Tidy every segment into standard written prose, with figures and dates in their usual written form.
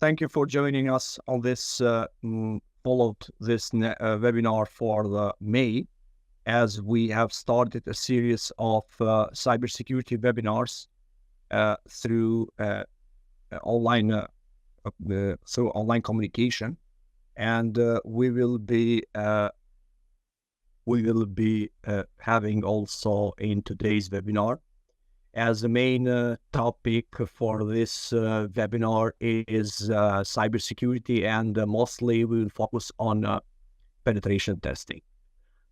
Thank you for joining us on this followed this webinar for the May, as we have started a series of cybersecurity webinars through online communication, and we will be having also in today's webinar. As the main topic for this webinar is cybersecurity, and mostly we will focus on penetration testing.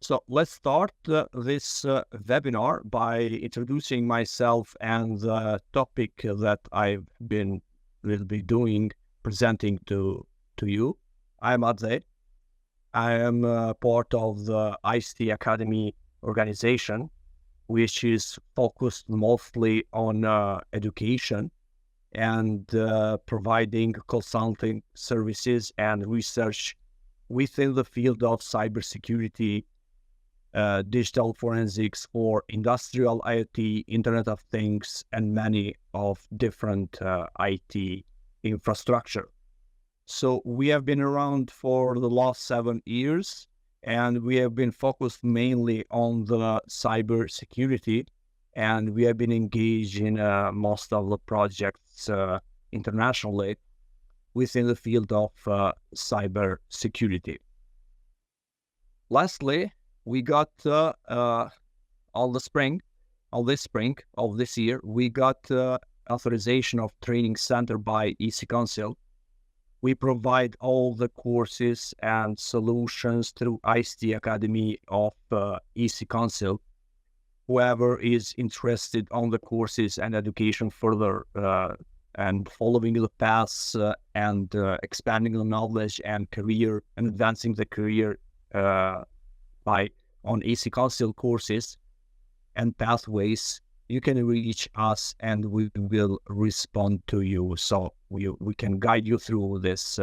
So let's start this webinar by introducing myself and the topic that will be presenting to you. I am Atdhe. I am part of the ICT Academy organization, which is focused mostly on education and providing consulting services and research within the field of cybersecurity, digital forensics for industrial IoT, Internet of Things, and many of different IT infrastructure. So we have been around for the last 7 years, and we have been focused mainly on the cybersecurity, and we have been engaged in most of the projects internationally within the field of cybersecurity. Lastly, we got this spring of this year, we got authorization of training center by EC Council. We provide all the courses and solutions through ICT Academy of EC Council. Whoever is interested on the courses and education further and following the paths and expanding the knowledge and career and advancing the career on EC Council courses and pathways, you can reach us and we will respond to you. So we can guide you through this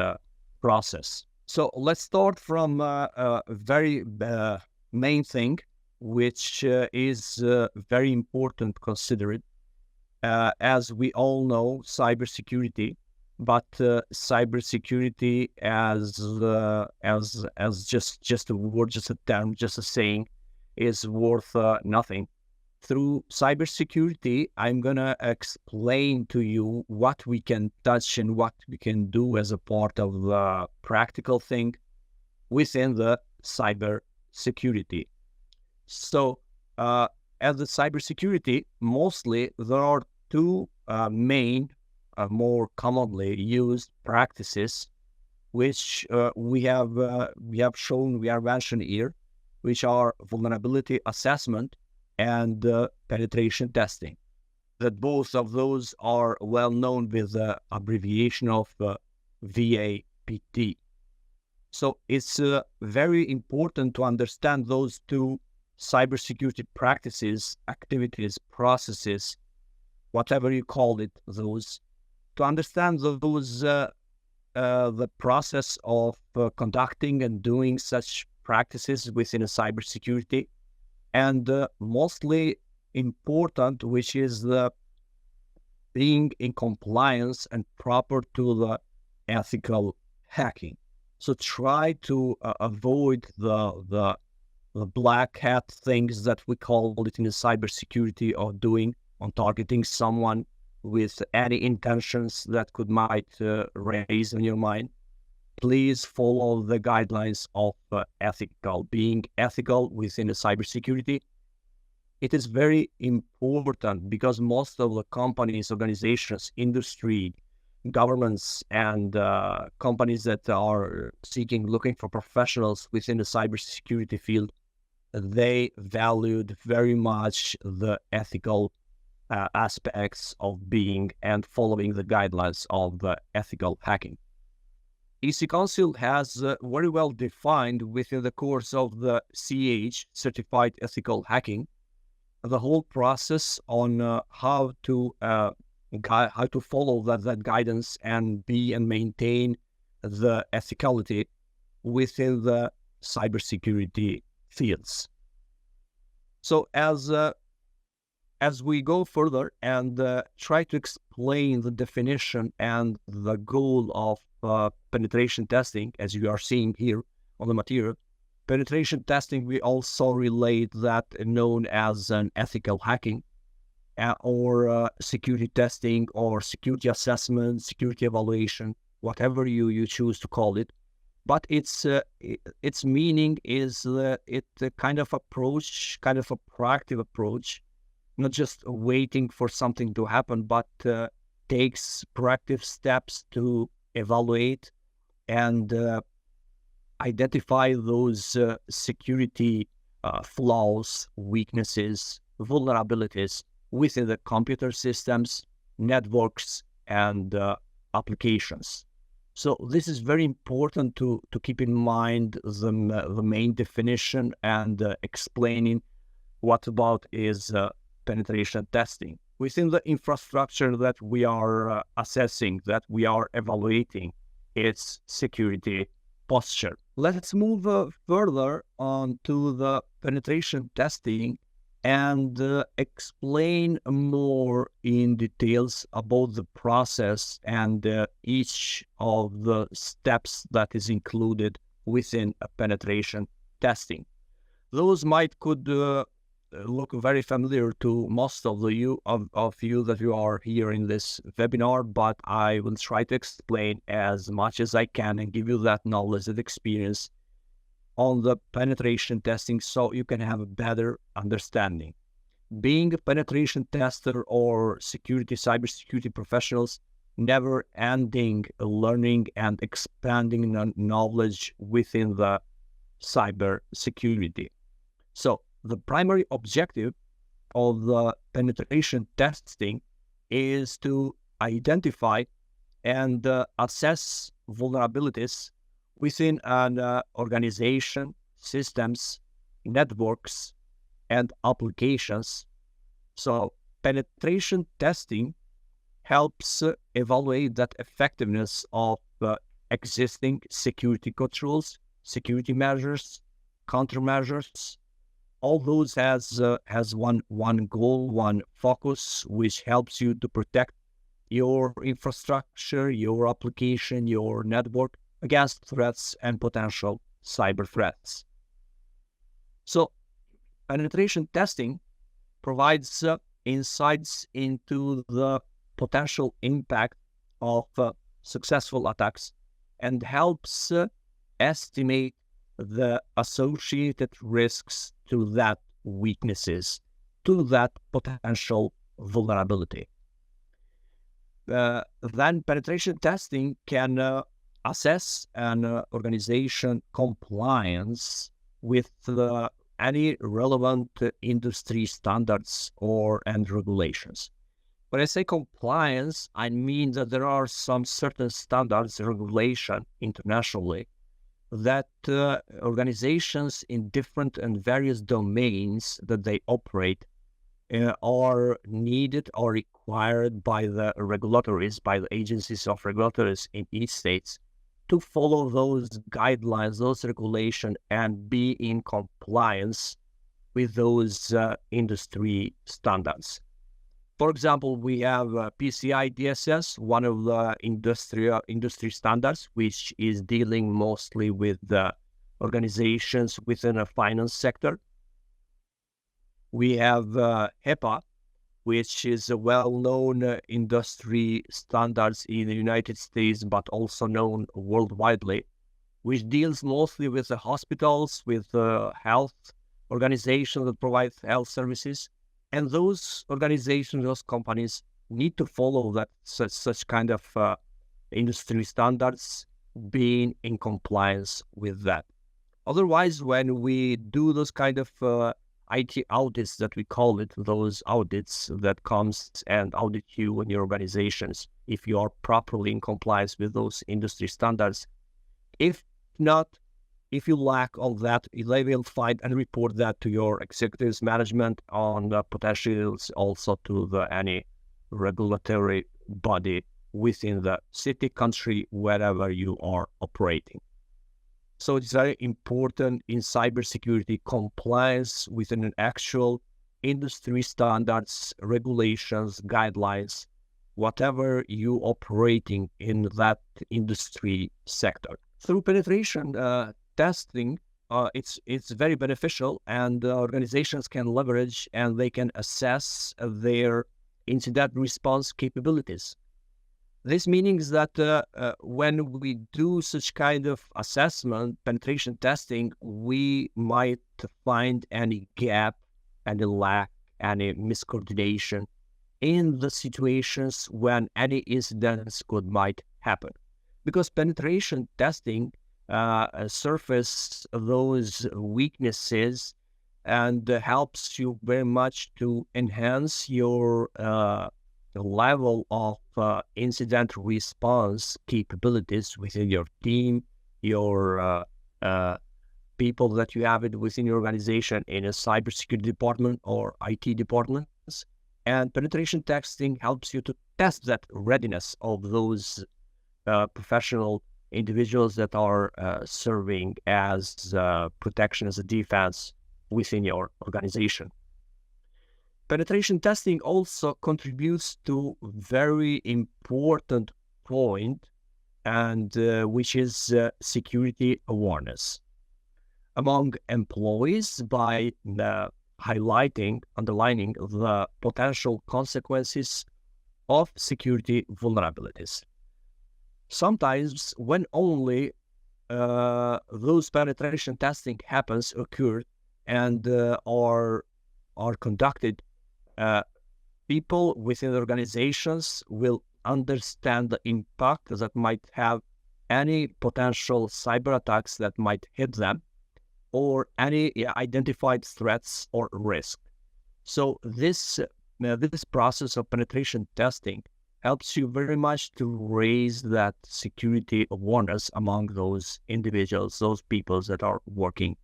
process. So let's start from a very main thing, which is very important to consider. As we all know, cybersecurity, but cybersecurity as just a word, just a term, just a saying, is worth nothing. Through cybersecurity, I'm going to explain to you what we can touch and what we can do as a part of the practical thing within the cybersecurity. So, as the cybersecurity, mostly there are two main, more commonly used practices, which we have mentioned here, which are vulnerability assessment and penetration testing. That both of those are well known with the abbreviation of VAPT. So it's very important to understand those two cybersecurity practices, activities, processes, whatever you call it, those, to understand those, the process of conducting and doing such practices within a cybersecurity. And mostly important, which is the being in compliance and proper to the ethical hacking. So try to avoid the black hat things that we call it in the cybersecurity, of doing on targeting someone with any intentions that might raise in your mind. Please follow the guidelines of being ethical within the cybersecurity. It is very important because most of the companies, organizations, industry, governments, and companies that are looking for professionals within the cybersecurity field, they valued very much the ethical aspects of being and following the guidelines of ethical hacking. EC Council has very well defined within the course of the CH, Certified Ethical Hacking, the whole process on how to follow that guidance and be and maintain the ethicality within the cybersecurity fields. So as as we go further and try to explain the definition and the goal of penetration testing, as you are seeing here on the material, penetration testing, we also relate that known as an ethical hacking or security testing or security assessment, security evaluation, whatever you choose to call it. But its meaning is it's a kind of approach, kind of a proactive approach, not just waiting for something to happen, but takes proactive steps to evaluate and identify those security flaws, weaknesses, vulnerabilities within the computer systems, networks, and applications. So this is very important to keep in mind the main definition and explaining what about is penetration testing. Within the infrastructure that we are assessing, that we are evaluating, its security posture. Let's move further on to the penetration testing and explain more in details about the process and each of the steps that is included within a penetration testing. Those could look very familiar to most of you that you are here in this webinar, but I will try to explain as much as I can and give you that knowledge and experience on the penetration testing so you can have a better understanding. Being a penetration tester or cybersecurity professionals, never-ending learning and expanding knowledge within the cybersecurity. So the primary objective of the penetration testing is to identify and assess vulnerabilities within an organization, systems, networks, and applications. So penetration testing helps evaluate that effectiveness of existing security controls, security measures, countermeasures. All those has one goal, one focus, which helps you to protect your infrastructure, your application, your network against threats and potential cyber threats. So penetration testing provides insights into the potential impact of successful attacks and helps estimate the associated risks to that weaknesses, to that potential vulnerability. Then penetration testing can assess an organization compliance with any relevant industry standards and regulations. When I say compliance, I mean that there are some certain standards, regulation internationally, that organizations in different and various domains that they operate are needed or required by the regulatories, by the agencies of regulators in each state to follow those guidelines, those regulations, and be in compliance with those industry standards. For example, we have PCI DSS, one of the industry standards, which is dealing mostly with the organizations within a finance sector. We have HIPAA, which is a well-known industry standards in the United States, but also known worldwide, which deals mostly with the hospitals, with health organizations that provide health services. And those organizations, those companies need to follow that such kind of industry standards, being in compliance with that. Otherwise, when we do those kind of IT audits that we call it, those audits that comes and audit you and your organizations, if you are properly in compliance with those industry standards, if not, if you lack all that, they will find and report that to your executives management on the potentials, also to any regulatory body within the city, country, wherever you are operating. So it's very important in cybersecurity compliance within an actual industry standards, regulations, guidelines, whatever you operating in that industry sector. Through penetration testing, it's very beneficial, and organizations can leverage and they can assess their incident response capabilities. This means that when we do such kind of assessment, penetration testing, we might find any gap, any lack, any miscoordination in the situations when any incidents might happen. Because penetration testing surface those weaknesses and helps you very much to enhance your level of incident response capabilities within your team, your people that you have within your organization in a cybersecurity department or IT departments. And penetration testing helps you to test that readiness of those professional individuals that are serving as protection, as a defense within your organization. Penetration testing also contributes to very important point, and which is security awareness among employees by underlining the potential consequences of security vulnerabilities. Sometimes when only those penetration testing occur and are conducted, people within organizations will understand the impact that might have any potential cyber attacks that might hit them, or any identified threats or risk. So this process of penetration testing helps you very much to raise that security awareness among those individuals, those people that are working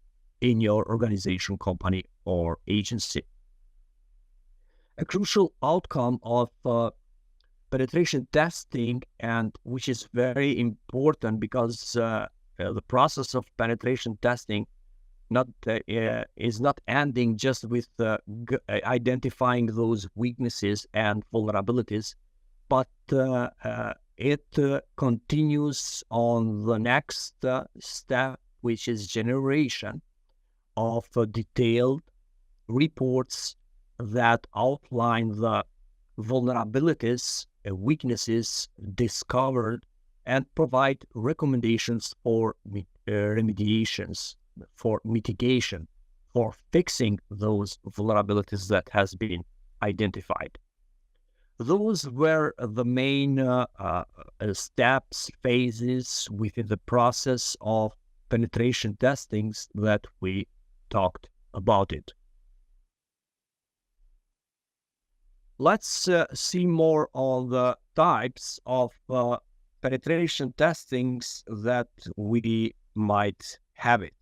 in your organization, company, or agency. A crucial outcome of penetration testing, and which is very important because the process of penetration testing is not ending just with identifying those weaknesses and vulnerabilities, but it continues on the next step, which is generation of detailed reports that outline the vulnerabilities, weaknesses discovered, and provide recommendations for remediations, for mitigation, for fixing those vulnerabilities that has been identified. Those were the main steps, phases within the process of penetration testings that we talked about it. Let's see more on the types of penetration testings that we might have it.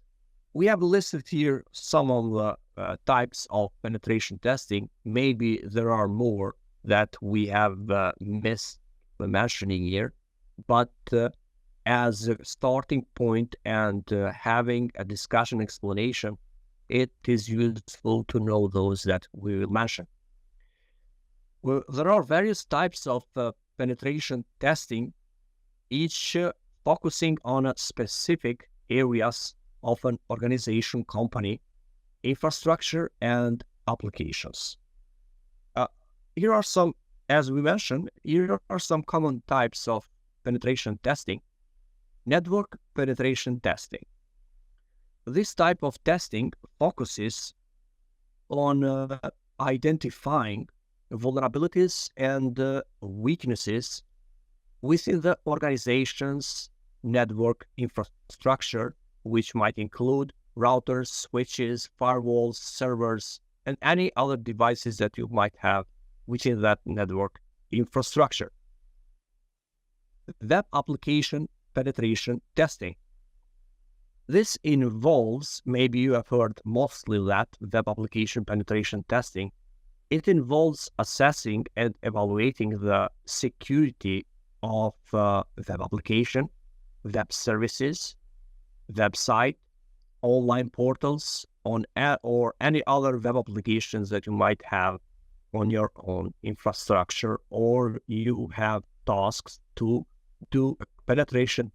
We have listed here some of the types of penetration testing. Maybe there are more that we have missed mentioning here, but as a starting point and having a discussion explanation, it is useful to know those that we will mention. Well, there are various types of penetration testing, each focusing on a specific areas of an organization, company, infrastructure, and applications. Here are some, as we mentioned, here are some common types of penetration testing. Network penetration testing. This type of testing focuses on identifying vulnerabilities and weaknesses within the organization's network infrastructure, which might include routers, switches, firewalls, servers, and any other devices that you might have within that network infrastructure. Web application penetration testing. This involves, maybe you have heard mostly that, web application penetration testing. It involves assessing and evaluating the security of web application, web services, website, online portals, on or any other web applications that you might have on your own infrastructure, or you have tasks to do penetration